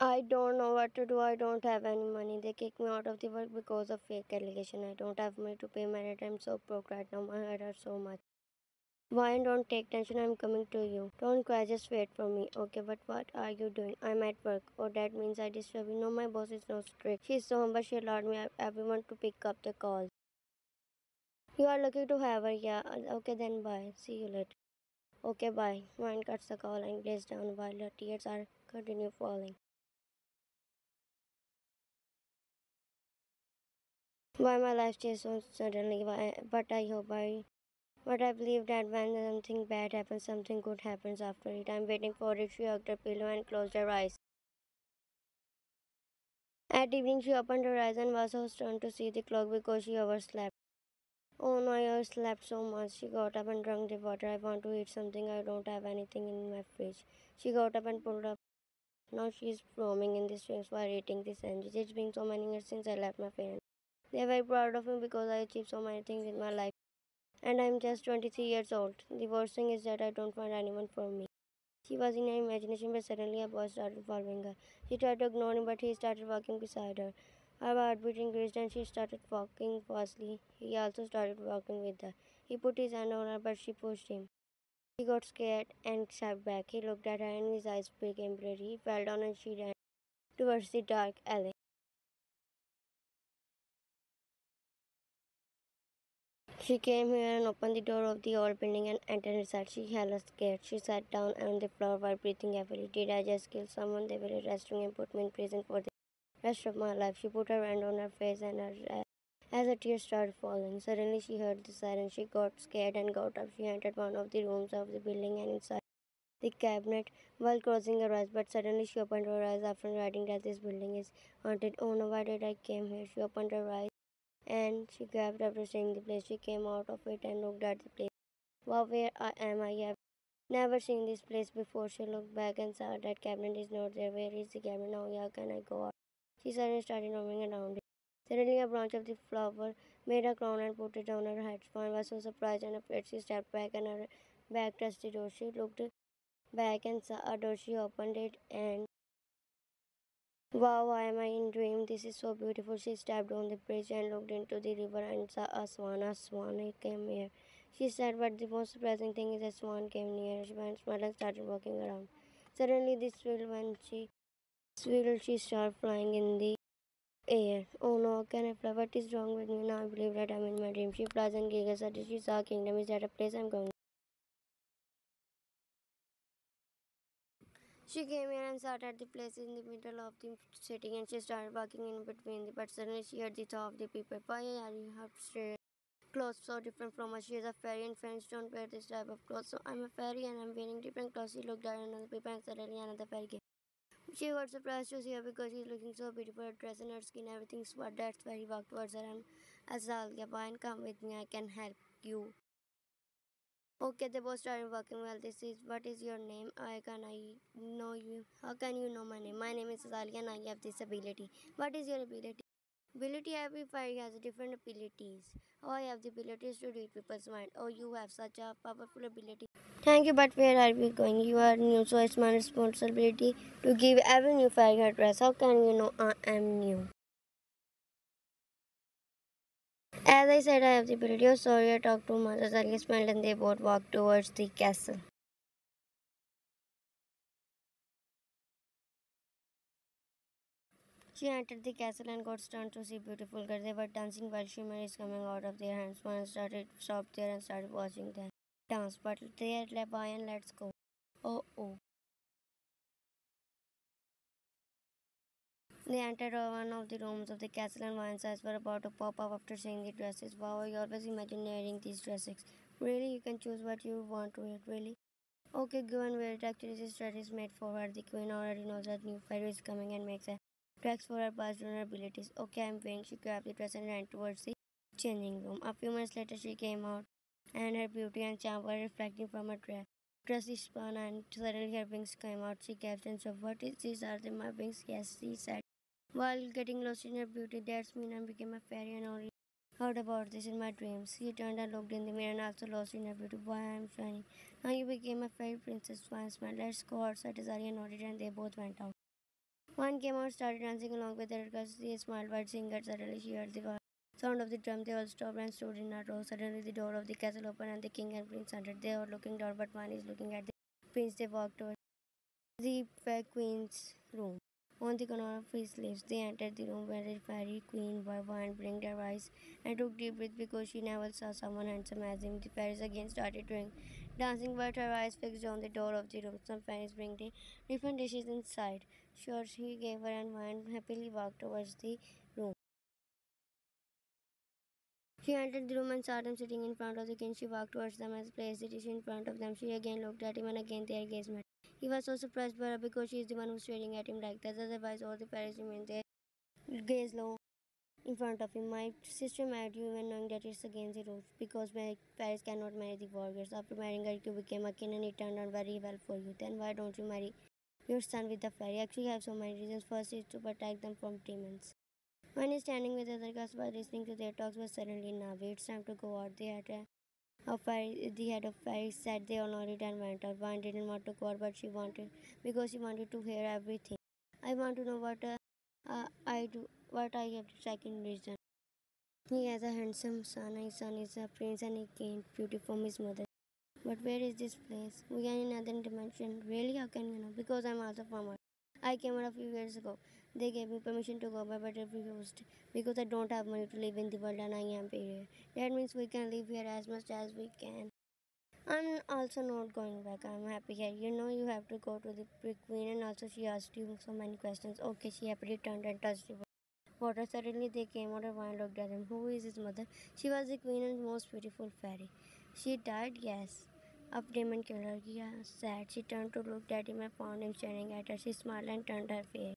I don't know what to do. I don't have any money. They kicked me out of the work because of fake allegation. I don't have money to pay my rent. I'm so broke right now. My head hurts so much. Why don't take tension? I'm coming to you. Don't cry. Just wait for me. Okay, but what are you doing? I'm at work. Oh, that means I disturb you. No, my boss is not strict. She's so humble. She allowed me everyone to pick up the call. You are lucky to have her. Yeah. Okay, then bye. See you later. Okay, bye. Ryan cuts the call and lays down while her tears are continue falling. Why my life changed so suddenly? Why? But I believe that when something bad happens, something good happens after it. I'm waiting for it. She hugged her pillow and closed her eyes. At evening, she opened her eyes and was so stunned to see the clock because she overslept. Oh no, I overslept so much. She got up and drank the water. I want to eat something. I don't have anything in my fridge. She got up and pulled up. Now she is roaming in the streets while eating the sandwich. It's been so many years since I left my parents. They are very proud of me because I achieved so many things in my life. And I'm just 23 years old. The worst thing is that I don't find anyone for me. She was in her imagination, but suddenly a boy started following her. She tried to ignore him, but he started walking beside her. Her heartbeat increased and she started walking fastly. He also started walking with her. He put his hand on her, but she pushed him. He got scared and stepped back. He looked at her and his eyes became blurry. He fell down and she ran towards the dark alley. She came here and opened the door of the old building and entered inside. She held scared. She sat down on the floor while breathing heavily. Did I just kill someone? They were arresting and put me in prison for the rest of my life. She put her hand on her face and as her tears started falling. Suddenly she heard the siren. She got scared and got up. She entered one of the rooms of the building and inside the cabinet while closing her eyes. But suddenly she opened her eyes after writing that this building is haunted. Oh no, why did I came here? She opened her eyes and she grabbed after seeing the place. She came out of it and looked at the place. Wow, where am I? Have never seen this place before. She looked back and saw that cabinet is not there. Where is the cabinet now? How can I go out? She suddenly started roaming around it. Suddenly, a branch of the flower made a crown and put it on her head. Swan was so surprised and afraid. She stepped back and her back touched the door. She looked back and saw a door. She opened it and wow, why am I in dream? This is so beautiful. She stepped on the bridge and looked into the river and saw a swan. A swan it came here. She said, but the most surprising thing is a swan came near. She went smiled and started walking around. Suddenly, this swirled, she started flying in the air. Oh no, can I fly? What is wrong with me? Now I believe that I'm in my dream. She flies and giggles. Suddenly, she saw a kingdom. Is that a place I'm going? She came here and sat at the place in the middle of the city and she started walking in between the but suddenly she heard the thought of the people. Why are you upstairs? Clothes so different from us. She is a fairy and friends don't wear this type of clothes. So I'm a fairy and I'm wearing different clothes. She looked at another people and suddenly another fairy came. She got surprised to see her because she's looking so beautiful. Her dress and her skin, everything's what that's why he walked towards her and Azalea, boy and come with me, I can help you. Okay, they both started working well. This is what is your name? I can I know you? How can you know my name? My name is Azalea and I have this ability. What is your ability? Ability every fire has different abilities. Oh, I have the abilities to read people's mind. Oh, you have such a powerful ability. Thank you, but where are we going? You are new, so it's my responsibility to give every new fire her dress. How can you know I am new? As I said, I have the ability. Oh, sorry, I talked too much. Azalea smiled and they both walked towards the castle. She entered the castle and got stunned to see beautiful girls. They were dancing while shimmer is coming out of their hands. One stopped there and started watching them dance. But they left by and let's go. Oh, oh. They entered one of the rooms of the castle and Vian's eyes were about to pop up after seeing the dresses. Wow, I always imagine wearing these dresses. Really, you can choose what you want to wear, really? Okay, go and wear it. Actually, this dress is made for her. The queen already knows that new fairy is coming and makes a tracks for her past and her abilities. Okay, I'm wearing. She grabbed the dress and ran towards the changing room. A few minutes later, she came out, and her beauty and charm were reflecting from her dress. Dress is spun, and suddenly her wings came out. She gasped and said, "What is this? Are they my wings?" Yes, she said. While getting lost in her beauty, that's mean I became a fairy and only heard about this in my dreams. She turned and looked in the mirror and also lost in her beauty. Why I am shining. Now you became a fairy princess. One smiled. Let's go outside. Azalea nodded and they both went out. One came out, started dancing along with her because she smiled while singing. Suddenly she heard the sound of the drum. They all stopped and stood in a row. Suddenly the door of the castle opened and the king and prince entered. They were looking down, but one is looking at the prince. They walked towards the fair queen's room. On the corner of his lips, they entered the room where the fairy queen and blinked her eyes and took deep breath because she never saw someone handsome as him. The fairies again started doing dancing, but her eyes fixed on the door of the room. Some fairies bring the different dishes inside. Sure, she gave her and wine happily walked towards the room. She entered the room and saw them sitting in front of the king. She walked towards them and placed the dish in front of them. She again looked at him and again their gaze met. He was so surprised by her because she is the one who's staring at him like that. Otherwise, all the fairies remained there, gaze low in front of him. My sister married you even knowing that it's against the rules because my parents cannot marry the warriors. After marrying her, you became a king and it turned out very well for you. Then why don't you marry your son with the fairy? Actually, I have so many reasons. First is to protect them from demons. One is standing with other guests while listening to their talks, but suddenly now it's time to go out. They had the head of fairy said they all nodded and went out. One didn't want to go out, but she wanted because she wanted to hear everything. I want to know I do. What I have the second reason. He has a handsome son. His son is a prince and he gained beauty from his mother. But where is this place? We are in another dimension. Really? How can you know? Because I'm also from Earth. I came out a few years ago. They gave me permission to go by, but I refused because I don't have money to live in the world and I am here. That means we can live here as much as we can. I'm also not going back. I'm happy here. You know, you have to go to the queen, and also she asked you so many questions. Okay, she happily turned and touched the water. Suddenly, they came out of wine, looked at him. Who is his mother? She was the queen and most beautiful fairy. She died, yes. Of demon killed her. Yeah, sad. She turned to look at him and found him staring at her. She smiled and turned her face.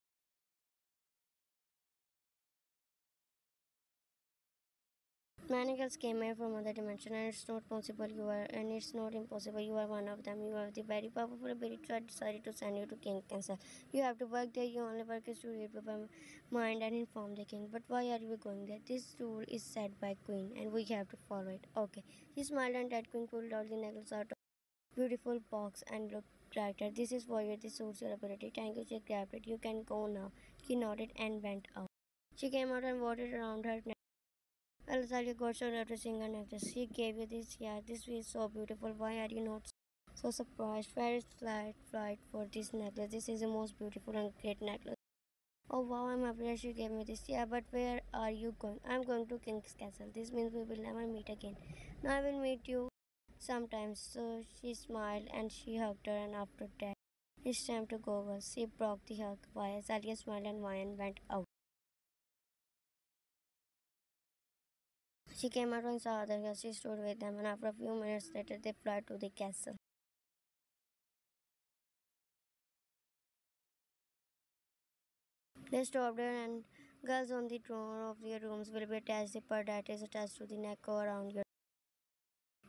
Many girls came here from other dimension, and it's not impossible. You are one of them. You have the very powerful ability. So I decided to send you to King Cancer. You have to work there. Your only work is to read the mind and inform the king. But why are you going there? This rule is set by Queen, and we have to follow it. Okay. She smiled, and that Queen pulled out the necklace out of a beautiful box and looked at her. This is for you. This suits your ability. Thank you. She grabbed it. You can go now. She nodded and went out. She came out and wadded around her. Alsalia got so loved to sing her necklace. She gave you this, yeah, this is so beautiful. Why are you not so surprised? Where is flight for this necklace? This is the most beautiful and great necklace. Oh wow, I'm happy that she gave me this. Yeah, but where are you going? I'm going to King's Castle. This means we will never meet again. Now I will meet you sometimes. So she smiled and she hugged her, and after that, it's time to go, girls. She broke the hug. Why? Alsalia smiled and went out. She came out and saw other girls. She stood with them, and after a few minutes later, they flew to the castle. They stopped her, and girls on the door of your rooms will be attached. The purse that is attached to the neck or around your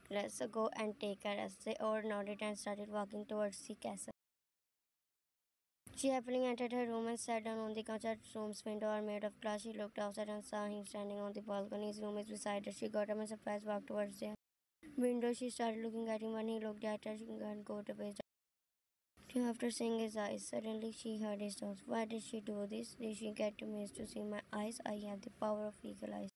dress. So go and take her. As they all nodded and started walking towards the castle. She happily entered her room and sat down on the couch. Her room's windows are made of glass. She looked outside and saw him standing on the balcony. His room is beside her. She got up and surprised walked towards the window. She started looking at him. When he looked at her, she couldn't go away. After seeing his eyes, suddenly she heard his thoughts. Why did she do this? Did she get to me to see my eyes? I have the power of eagle eyes.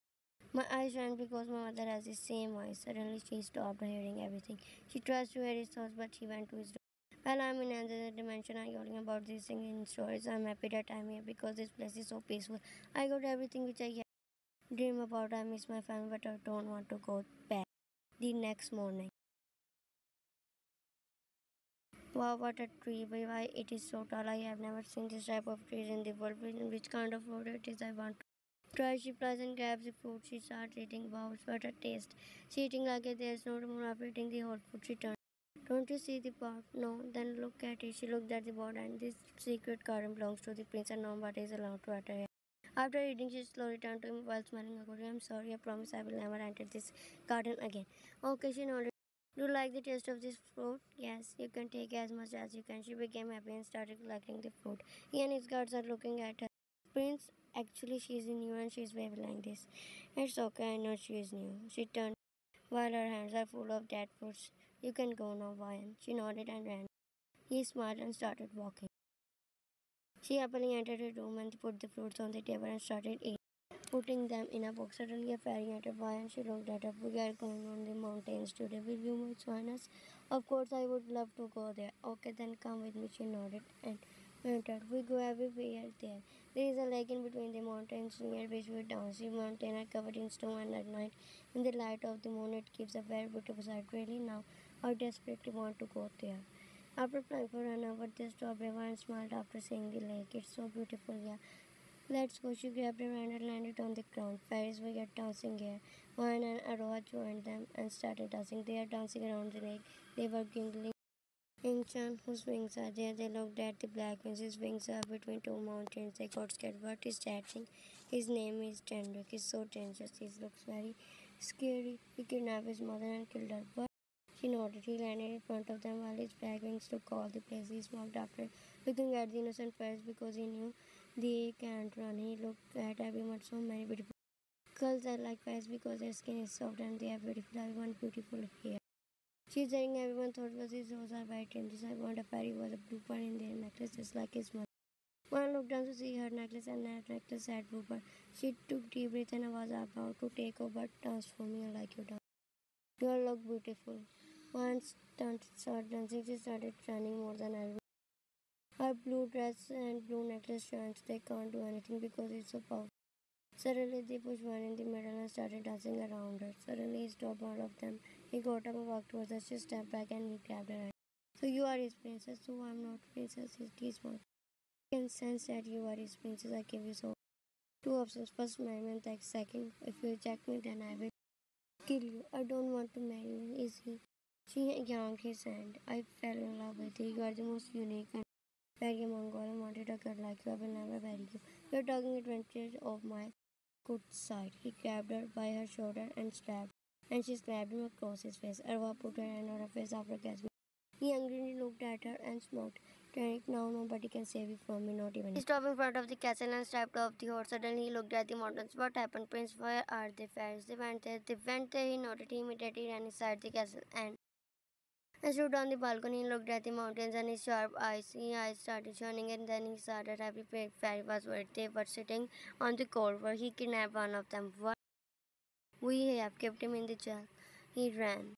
My eyes shine because my mother has the same eyes. Suddenly she stopped hearing everything. She tries to hear his thoughts, but he went to his room. While I'm in another dimension, I'm yelling about these things in stories. I'm happy that I'm here because this place is so peaceful. I got everything which I dream about. I miss my family, but I don't want to go back. The next morning. Wow, what a tree. Why it is so tall. I have never seen this type of trees in the world. Which kind of fruit it is I want to try. She flies and grabs the fruit. She starts eating. Wow, what a taste. She eating like it. There's no more of eating the whole fruit. She turned. Don't you see the pot? No. Then look at it. She looked at the pot, and this secret garden belongs to the prince and nobody is allowed to enter it. After eating, she slowly turned to him while smiling. I'm sorry. I promise I will never enter this garden again. Okay, she nodded. Do you like the taste of this fruit? Yes, you can take as much as you can. She became happy and started collecting the fruit. He and his guards are looking at her. Prince, actually, she is new and she is waving like this. It's okay, I know she is new. She turned while her hands are full of dead fruits. You can go now, Vian. She nodded and ran. He smiled and started walking. She happily entered her room and put the fruits on the table and started eating, putting them in a box. Suddenly a fairy entered by and she looked at her. We are going on the mountains today. Will you join us? Of course, I would love to go there. Okay, then come with me, she nodded and entered. We go everywhere there. There is a lake in between the mountains near which we dance. The mountains are covered in snow and at night, in the light of the moon, it gives a very beautiful sight. Really now, I desperately want to go there. After playing for an hour, they stopped and smiled after seeing the lake. It's so beautiful, yeah. Let's go. She grabbed her hand and landed on the ground. Fairies were yet dancing here. Vine and Aroha joined them and started dancing. They are dancing around the lake. They were giggling. Chan, whose wings are there? They looked at the black wings. His wings are between two mountains. They got scared. What is that thing? His name is Tendrick. He's so dangerous. He looks very scary. He kidnapped his mother and killed her. But she nodded. He landed in front of them while his black wings took all the place. He smoked after looking at the innocent fairies because he knew they can't run. He looked at everyone. So many beautiful girls are like fairies because their skin is soft and they are beautiful. Everyone beautiful here. She's saying everyone thought was his rose are white and this I want a fairy was a blue pearl in their necklace just like his mother. One looked down to see her necklace and that necklace had blue pearl. She took deep breath and was about to take over but dance for me like you dance. You all look beautiful. Once started dancing, she started shining more than ever. Her blue dress and blue necklace shines. They can't do anything because it's so powerful. Suddenly they pushed one in the middle and started dancing around her. Suddenly he stopped all of them. He got up and walked towards her. She stepped back and he grabbed her hand. So you are his princess. So I'm not princess. He's smart. I can sense that you are his princess. I give you so two options. First, marry me, and second, if you reject me, then I will kill you. I don't want to marry you. Is he? She yanked his hand. I fell in love with you. You are the most unique and very among all. I wanted a girl like you. I will never marry you. You're talking advantage of my good side. He grabbed her by her shoulder and she slapped him across his face. Arwa put her hand on her face after gasping. He angrily looked at her and smoked. Tarik, now nobody can save you from me, not even he. He stopped in front of the castle and stepped off the horse. Suddenly he looked at the mountains. What happened, Prince? Where are the fairies? They went there. They went there. He nodded. He immediately ran inside the castle and stood on the balcony. He looked at the mountains and his sharp eyes. His eyes started shining and then he saw that every fairy was worried. They were sitting on the court where he kidnapped one of them. What? We have kept him in the jail. He ran.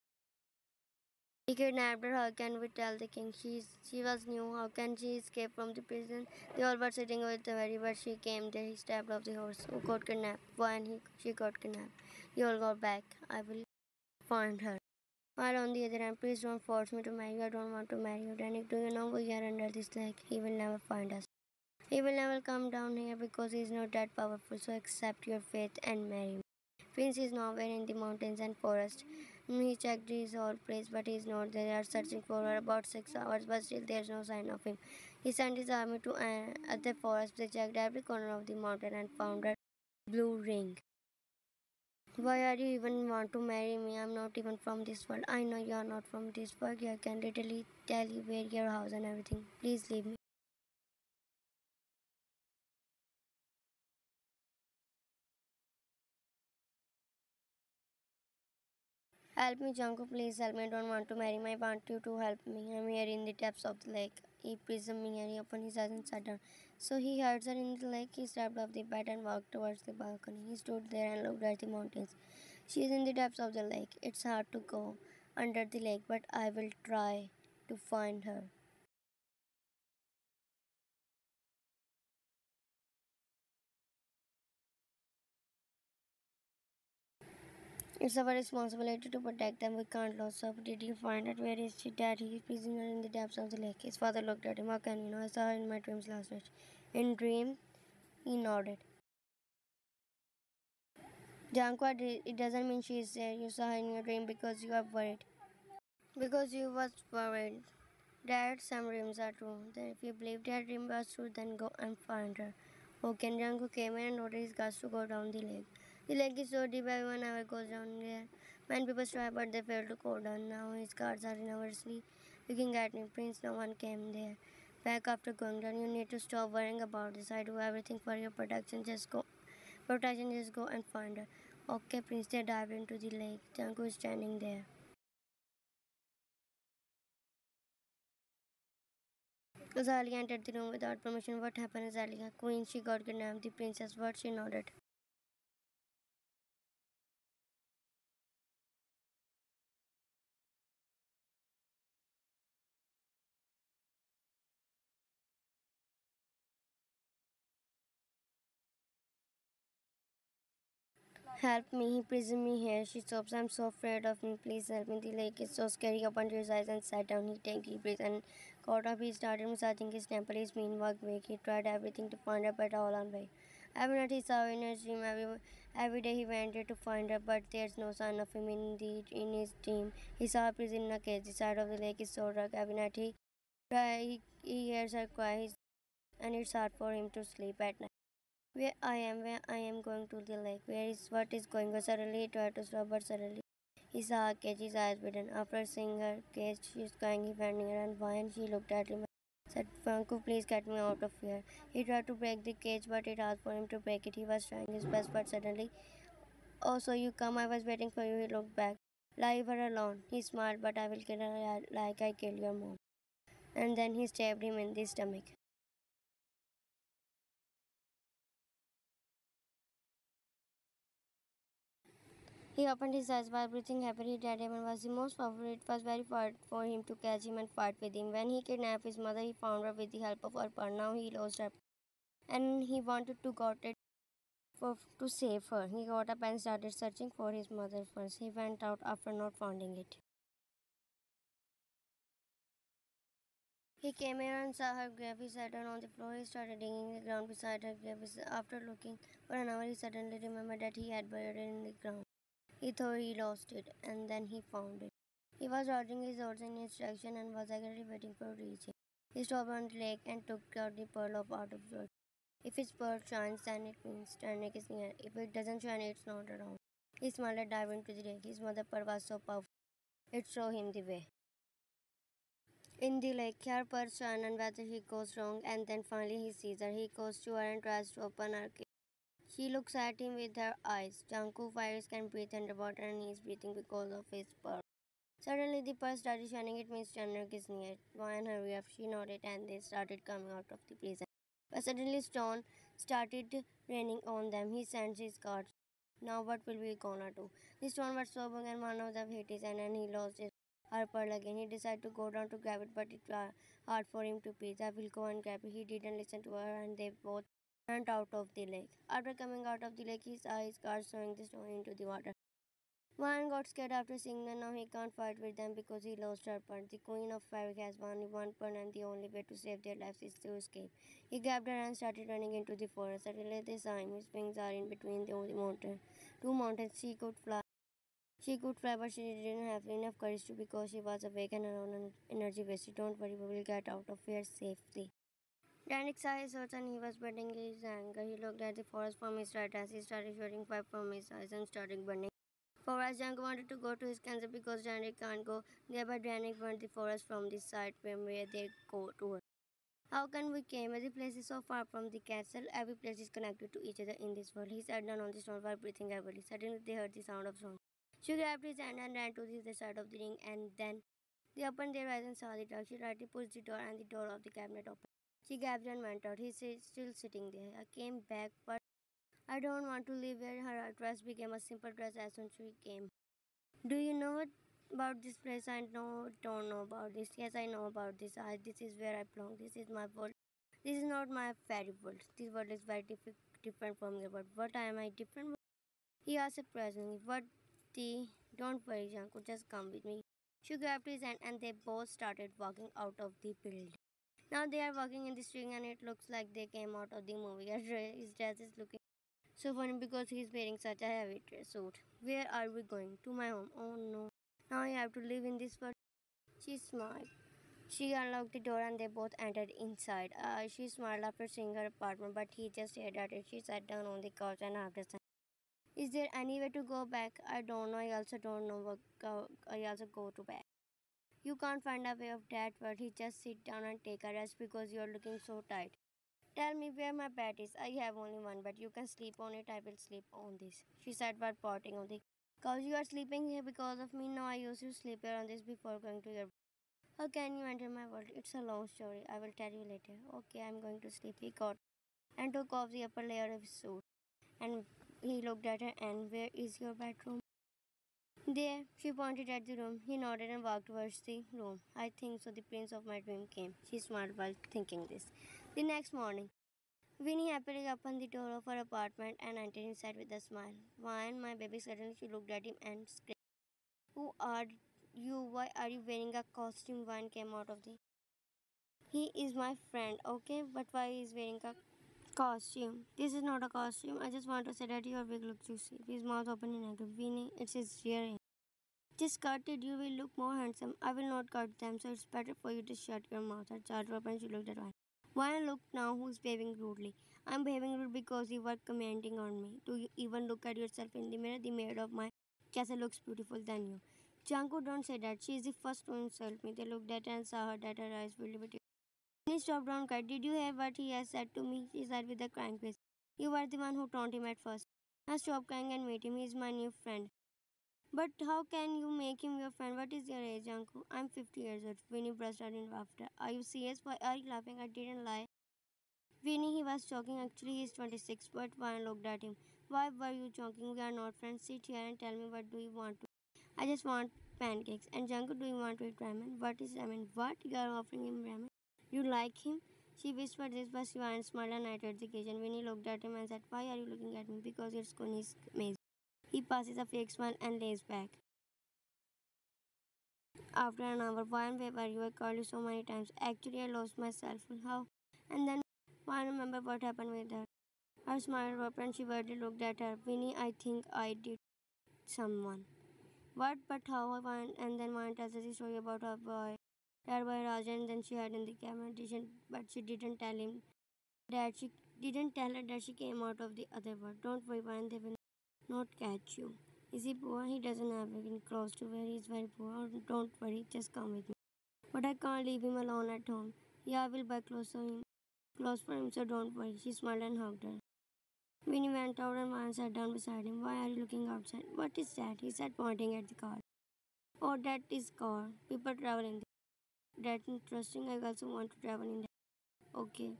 He kidnapped her. How can we tell the king? She was new. How can she escape from the prison? They all were sitting with the very but she came there. He stepped off the horse. Who got kidnapped? When she got kidnapped. You all got back. I will find her. While on the other hand, please don't force me to marry you. I don't want to marry you. Danik, do you know we are under this lake? He will never find us. He will never come down here because he is not that powerful. So accept your fate and marry me. Prince is nowhere in the mountains and forest. He checked his whole place, but he is not there. They are searching for her about 6 hours, but still there is no sign of him. He sent his army to other forests. They checked every corner of the mountain and found her blue ring. Why are you even want to marry me? I'm not even from this world. I know you are not from this world. I can literally tell you where your house and everything. Please leave me. Help me, Janko, please help me. I don't want to marry him. I want you to help me. I'm here in the depths of the lake. He prisoned me and he opened his eyes and sat down. So he heard her in the lake. He stepped off the bed and walked towards the balcony. He stood there and looked at the mountains. She is in the depths of the lake. It's hard to go under the lake, but I will try to find her. It's our responsibility to protect them. We can't lose her. Did you find it? Where is she? Dad, he is prisoner in the depths of the lake. His father looked at him. How can you know? I saw her in my dreams last night. In dream, he nodded. Janko, it doesn't mean she is there. You saw her in your dream because you are worried. Because you was worried. Dad, some dreams are true. Then if you believe that dream was true, then go and find her. Okay, Janko came in and ordered his guards to go down the lake. The lake is so deep, everyone ever goes down there. Many people try, but they fail to go down. Now his guards are nervously looking at me. Prince, no one came there. Back after going down, you need to stop worrying about this. I do everything for your protection. Just go and find her. Okay, Prince, they dived into the lake. Janko is standing there. Azalea entered the room without permission. What happened, Azalea? Queen, she got kidnapped. The princess, what? She nodded. Help me, he prisoned me here. She sobs, I'm so afraid of me. Please help me. The lake is so scary. He opened his eyes and sat down. He took deep breath and got up. He started massaging his temple. His mean work weak. He tried everything to find her, but all on way. Every night he saw her in his dream. Every day he went there to find her, but there's no sign of him in his dream. He saw her prison in a cage. The side of the lake is so dark. Every night he hears her cry, and it's hard for him to sleep at night. Where I am going to the lake. Where is what is going on? Suddenly he tried to stop, but suddenly he saw her cage, his eyes bitten. After seeing her cage, she was crying, he went near and why and she looked at him and said, Franco, please get me out of here. He tried to break the cage, but it asked for him to break it. He was trying his best, but suddenly, oh, so you come, I was waiting for you. He looked back. Leave her alone. He smiled, but I will kill her like I killed your mom. And then he stabbed him in the stomach. He opened his eyes while breathing heavily. That demon was the most powerful. It was very hard for him to catch him and fight with him. When he kidnapped his mother, he found her with the help of her partner. Now he lost her, and he wanted to got it to save her. He got up and started searching for his mother first. He went out after not finding it. He came here and saw her grave. He sat down on the floor. He started digging the ground beside her grave. After looking for an hour, he suddenly remembered that he had buried it in the ground. He thought he lost it, and then he found it. He was dodging his horse in his direction and was eagerly waiting for reaching. He stopped on the lake and took out the pearl of out of the If his pearl shines, then it means Titanic is near. If it doesn't shine, it's not around. He smiled and dived into the lake. His mother pearl was so powerful, it showed him the way. In the lake, her pearl shine and whether he goes wrong, and then finally he sees her. He goes to her and tries to open her cage. She looks at him with her eyes. Janku fires can breathe underwater and he is breathing because of his pearl. Suddenly the pearl started shining. It means Chandrak is near. Why hurry up? She nodded and they started coming out of the prison. But suddenly stone started raining on them. He sends his guards. Now what will we gonna do? The stone was so big and one of them hit his hand and he lost his her pearl again. He decided to go down to grab it, but it was hard for him to breathe. I will go and grab it. He didn't listen to her and they both went out of the lake. After coming out of the lake, he saw his guards throwing the stone into the water. One got scared after seeing them. Now he can't fight with them because he lost her part. The Queen of Fairy has only one part, and the only way to save their lives is to escape. He grabbed her and started running into the forest. Suddenly they saw him. His wings are in between two mountains. She could fly. She could fly, but she didn't have enough courage to because she was awake and her own energy wasted. Don't worry, we will get out of here safely. Danik saw his horse and he was burning his anger. He looked at the forest from his right as he started shooting fire from his eyes and started burning. Forest Janko wanted to go to his castle because Danik can't go there, but Danik burned the forest from the side from where they go to her. How can we came? Every place is so far from the castle. Every place is connected to each other in this world. He sat down on the stone while breathing heavily. Suddenly they heard the sound of song. She grabbed his hand and ran to the other side of the ring, and then they opened their eyes and saw the dog. She tried to push the door, and the door of the cabinet opened. She gasped and went out. He still sitting there. I came back, but I don't want to leave where her dress became a simple dress as soon as she came. Do you know about this place? I don't know about this. Yes, I know about this. This is where I belong. This is my world. This is not my fairy world. This world is very different from your world. What am I different? He asked surprisingly. What the? Don't worry, Janko. Just come with me. She grabbed his hand and they both started walking out of the building. Now they are walking in the street and it looks like they came out of the movie. His dress is looking so funny because he's wearing such a heavy dress suit. Where are we going? To my home. Oh no. Now I have to live in this world. She smiled. She unlocked the door and they both entered inside. She smiled after seeing her apartment, but he just stared at it. She sat down on the couch and after saying, is there any way to go back? I don't know. I also don't know what I also go to back. You can't find a way of that word. He just sit down and take a rest because you're looking so tired. Tell me where my bed is. I have only one bed. You can sleep on it. I will sleep on this. She said while potting on the couch. You are sleeping here because of me. No, I used to sleep here on this before going to your bed. How can you enter my world? It's a long story. I will tell you later. Okay, I'm going to sleep. He got and took off the upper layer of his suit. And he looked at her and where is your bedroom? There, she pointed at the room. He nodded and walked towards the room. I think so the prince of my dream came. She smiled while thinking this. The next morning, Winnie happily opened the door of her apartment and entered inside with a smile. Wine, my baby, suddenly she looked at him and screamed. Who are you? Why are you wearing a costume? Wine came out of the. He is my friend, okay? But why is wearing a costume? This is not a costume. I just want to say that your wig looks juicy. His mouth opened in anger. Winnie, it's his rear. Just cut it, you will look more handsome. I will not cut them, so it's better for you to shut your mouth. Her child up and she looked at Wine. Wine looked now who's behaving rudely. I'm behaving rude because you were commenting on me. Do you even look at yourself in the mirror? The mirror of my castle looks beautiful than you. Janko, don't say that. She is the first to insult me. They looked at her and saw her that her eyes filled with tears. He stopped down cried. Did you hear what he has said to me? She said with a crying face. You were the one who taunted him at first. Now stop crying and meet him. He is my new friend. But how can you make him your friend? What is your age, Anku? I'm 50 years old. Winnie burst out in laughter. Are you serious? Why are you laughing? I didn't lie. Winnie, he was joking. Actually, he's 26. But Vine looked at him. Why were you joking? We are not friends. Sit here and tell me what do you want to eat. I just want pancakes. And Janko, do you want to eat ramen? What is ramen? What? You are offering him ramen? You like him? She whispered this, but Vine smiled and entered the kitchen. Winnie looked at him and said, Why are you looking at me? Because your skin is amazing. He passes a fake smile and lays back. After an hour, why were you? I called you so many times. Actually, I lost myself. How? And then I remember what happened with her. Her smile dropped and she weirdly looked at her. Winnie, I think I did someone. What? But how? And then Vine tells us the story about her boy. That boy Raja, and then she had in the camera. But she didn't tell him that she didn't tell her that she came out of the other world. Don't worry, Vine, they will not catch you. Is he poor? He doesn't have any clothes to wear. He's very poor. Don't worry, just come with me. But I can't leave him alone at home. Yeah, I will buy clothes for him, so don't worry. She smiled and hugged her. Winnie went out and Vine sat down beside him. Why are you looking outside? What is that? He said, pointing at the car. Oh, that is car. People travel in there. That's interesting. I also want to travel in there. Okay.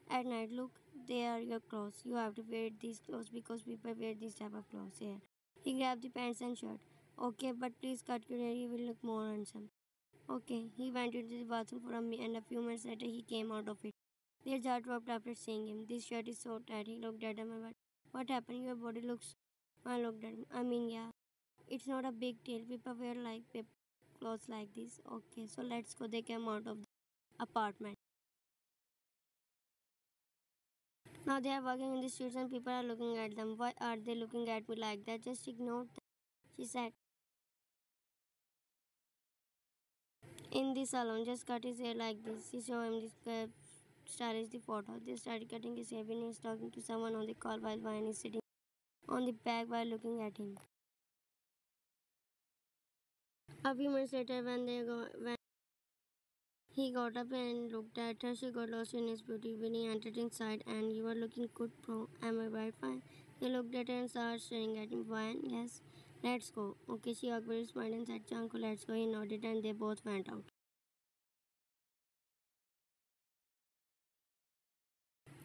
At night, look, there are your clothes. You have to wear these clothes because people wear these type of clothes here. He grabbed the pants and shirt. Okay, but please cut your hair. You will look more handsome. Okay, he went into the bathroom for a minute and a few minutes later he came out of it. Their jaw dropped after seeing him. This shirt is so tight. He looked at him and went, What happened? Your body looks. I looked at him. I mean, yeah, it's not a big deal. People wear clothes like this. Okay, so let's go. They came out of the apartment. Now they are walking in the streets and people are looking at them. Why are they looking at me like that? Just ignore them, she said. In the salon, just cut his hair like this. She showed him the stylish the photo. They started cutting his hair when he is talking to someone on the call while Vine is sitting on the back while looking at him. A few minutes later, when he got up and looked at her, she got lost in his beauty. When he entered inside, and you are looking good, bro. Am I right? Fine. He looked at her and saw her staring at him. Fine. Yes. Let's go. Okay, she awkwardly smiled and said, Janko, let's go. He nodded and they both went out.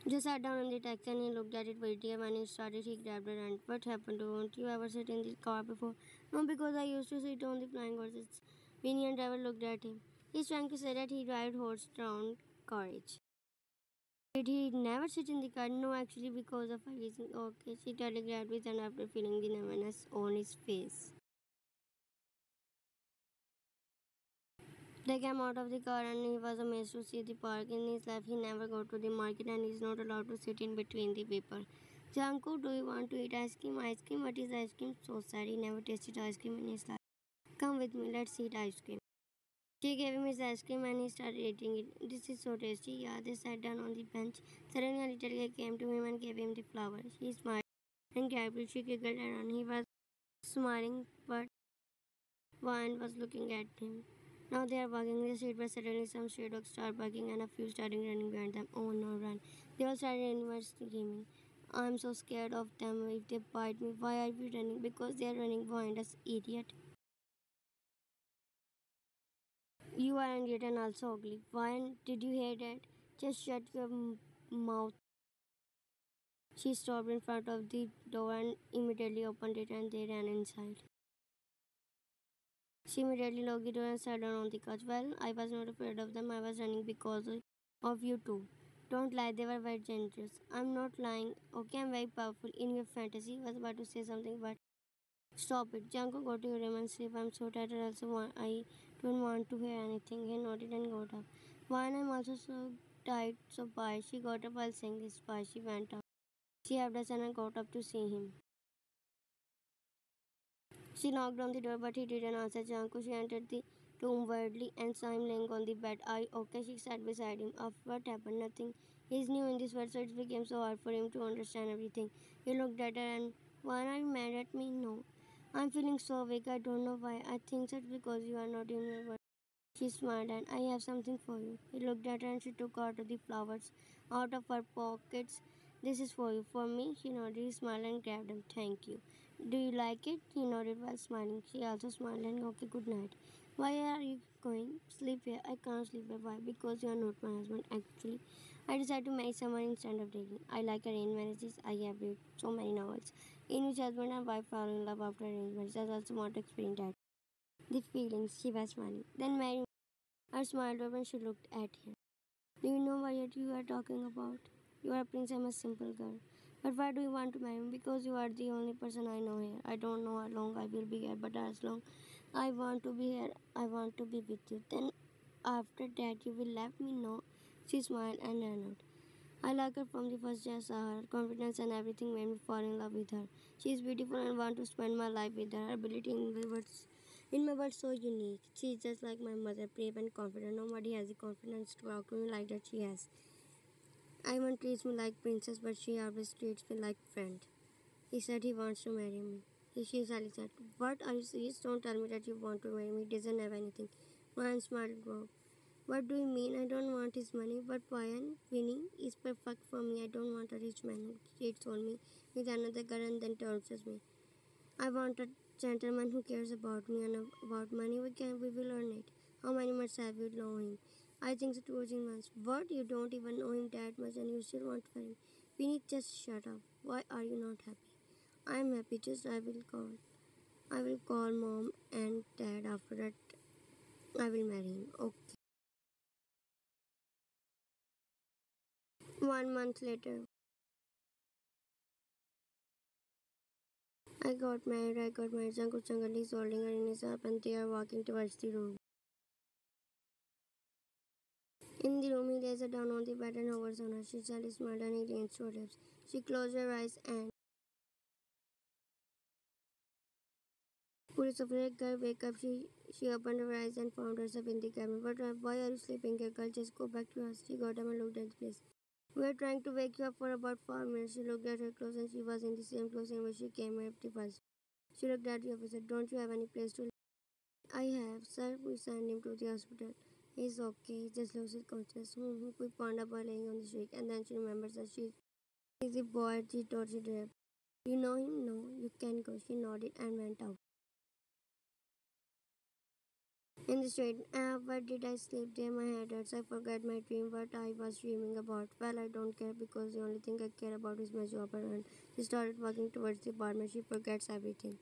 Just sat down in the taxi and he looked at it waiting. When he started, he grabbed her hand. What happened? Don't you ever sit in the car before? No, because I used to sit on the flying horses. Winnie and driver looked at him. He's trying to say that he ride horse-drawn carriage. Did he never sit in the car? No, actually, because of a reason. Okay, she totally grabbed his hand after feeling the numbness on his face. They came out of the car and he was amazed to see the park. In his life, he never go to the market and is not allowed to sit in between the people. Janku, do you want to eat ice cream? Ice cream? What is ice cream? So sad. He never tasted ice cream in his life. Come with me. Let's eat ice cream. She gave him his ice cream and he started eating it. This is so tasty. Yeah, they sat down on the bench. Suddenly, a little girl came to him and gave him the flower. He smiled and grabbed it. She giggled around. He was smiling, but Vine was looking at him. Now they are walking the street, but suddenly some stray dogs start barking and a few started running behind them. Oh no, run. They all started running screaming. I'm so scared of them. If they bite me, why are we running? Because they are running behind us, idiot. You are angry and also ugly. Why did you hear that? Just shut your mouth. She stopped in front of the door and immediately opened it and they ran inside. She immediately locked the door and sat down on the couch. Well, I was not afraid of them. I was running because of you too. Don't lie, they were very dangerous. I'm not lying. Okay, I'm very powerful. In your fantasy, I was about to say something, but stop it. Janko, go to your room and sleep. I'm so tired. I don't want to hear anything. He nodded and got up. Why? I'm also so tired. So bye. She got up while saying this. Bye. She went out. She helped us and I got up to see him. She knocked on the door, but he didn't answer. Janko, she entered the room worriedly and saw him laying on the bed. I okay, she sat beside him. After what happened? Nothing. He's new in this world, so it became so hard for him to understand everything. He looked at her and, why are you mad at me? No. I'm feeling so weak. I don't know why. I think it's because you are not in your world. She smiled and I have something for you. He looked at her and she took out the flowers out of her pockets. This is for you. For me? She nodded. He smiled and grabbed them. Thank you. Do you like it? He nodded while smiling. She also smiled and okay, good night. Why are you going? Sleep here. I can't sleep here. Why? Because you are not my husband. Actually, I decided to marry someone instead of dating. I like arranged marriages. I have read so many novels in which husband and wife fall in love after arranged marriage. I also want to experience that. The feelings. She was smiling. Then marry. I smiled when she looked at him. Do you know what you are talking about? You are a prince, I'm a simple girl. But why do you want to marry me? Because you are the only person I know here. I don't know how long I will be here, but as long I want to be here, I want to be with you. Then after that you will let me know. She smiled and ran out. I like her from the first day I saw her. Confidence and everything made me fall in love with her. She is beautiful and want to spend my life with her. Her ability in my world so unique. She is just like my mother, brave and confident. Nobody has the confidence to talk to me like that she has. Ivan treats me like princess, but she always treats me like friend. He said he wants to marry me. She suddenly said, what are you serious? Don't tell me that you want to marry me. He doesn't have anything. Ryan smiled broke. What do you mean? I don't want his money, but Ryan, Winnie is perfect for me. I don't want a rich man who cheats on me with another girl and then tortures me. I want a gentleman who cares about me and about money. We will earn it. How many months have you known him? I think so 2 months. What? You don't even know him that much and you still want for him. Winnie, just shut up. Why are you not happy? I am happy. Just I will call. I will call mom and dad after that. I will marry him. Okay. 1 month later. I got married. Uncle Changal is holding her in his arm and they are walking towards the room. In the room, he lays her down on the bed and hovers on her. She suddenly smiled and he leans to her lips. She closed her eyes and Police officer, girl, wake up. She opened her eyes and found herself in the cabin. Why are you sleeping here, girl? Just go back to your house. She got up and looked at the place. We are trying to wake you up for about 4 minutes. She looked at her clothes and she was in the same clothes in which she came at the first. She looked at the officer. Don't you have any place to live? I have, sir. We sent him to the hospital. He's okay. He just lost his consciousness. We found a boy laying on the street, and then she remembers that she is the boy she thought she raped. You know him? No. You can go. She nodded and went out. In the street, where did I sleep there? My head hurts. I forgot my dream, what I was dreaming about. Well, I don't care because the only thing I care about is my job and she started walking towards the apartment. She forgets everything.